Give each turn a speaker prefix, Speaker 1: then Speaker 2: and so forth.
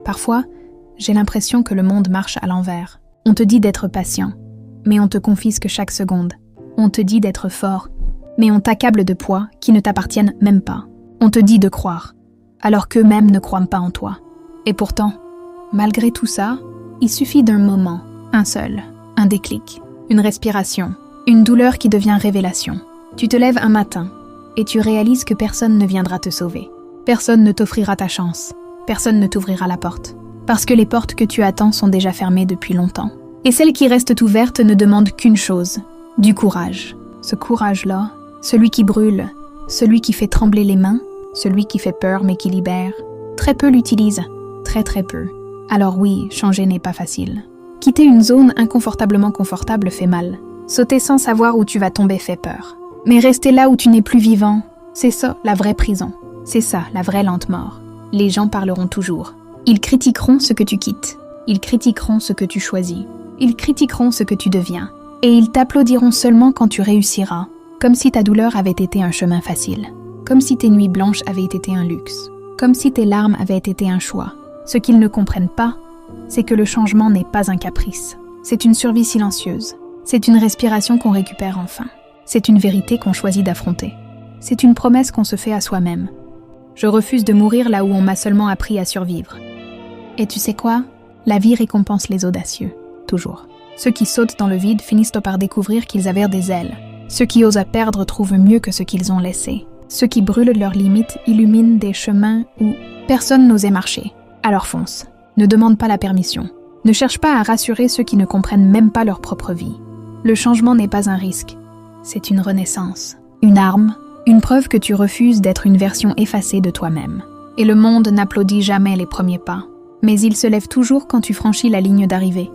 Speaker 1: Parfois, j'ai l'impression que le monde marche à l'envers. On te dit d'être patient, mais on te confisque chaque seconde. On te dit d'être fort, mais on t'accable de poids qui ne t'appartiennent même pas. On te dit de croire, alors qu'eux-mêmes ne croient pas en toi. Et pourtant, malgré tout ça, il suffit d'un moment, un seul, un déclic, une respiration, une douleur qui devient révélation. Tu te lèves un matin et tu réalises que personne ne viendra te sauver. Personne ne t'offrira ta chance. Personne ne t'ouvrira la porte. Parce que les portes que tu attends sont déjà fermées depuis longtemps. Et celles qui restent ouvertes ne demandent qu'une chose, du courage. Ce courage-là, celui qui brûle, celui qui fait trembler les mains, celui qui fait peur mais qui libère, très peu l'utilisent, très peu. Alors oui, changer n'est pas facile. Quitter une zone inconfortablement confortable fait mal. Sauter sans savoir où tu vas tomber fait peur. Mais rester là où tu n'es plus vivant, c'est ça la vraie prison. C'est ça la vraie lente mort. Les gens parleront toujours. Ils critiqueront ce que tu quittes. Ils critiqueront ce que tu choisis. Ils critiqueront ce que tu deviens. Et ils t'applaudiront seulement quand tu réussiras, comme si ta douleur avait été un chemin facile. Comme si tes nuits blanches avaient été un luxe. Comme si tes larmes avaient été un choix. Ce qu'ils ne comprennent pas, c'est que le changement n'est pas un caprice. C'est une survie silencieuse. C'est une respiration qu'on récupère enfin. C'est une vérité qu'on choisit d'affronter. C'est une promesse qu'on se fait à soi-même. Je refuse de mourir là où on m'a seulement appris à survivre. Et tu sais quoi? La vie récompense les audacieux, toujours. Ceux qui sautent dans le vide finissent par découvrir qu'ils avaient des ailes. Ceux qui osent à perdre trouvent mieux que ce qu'ils ont laissé. Ceux qui brûlent leurs limites illuminent des chemins où personne n'osait marcher. Alors fonce. Ne demande pas la permission. Ne cherche pas à rassurer ceux qui ne comprennent même pas leur propre vie. Le changement n'est pas un risque. C'est une renaissance. Une arme. Une preuve que tu refuses d'être une version effacée de toi-même. Et le monde n'applaudit jamais les premiers pas. Mais il se lève toujours quand tu franchis la ligne d'arrivée.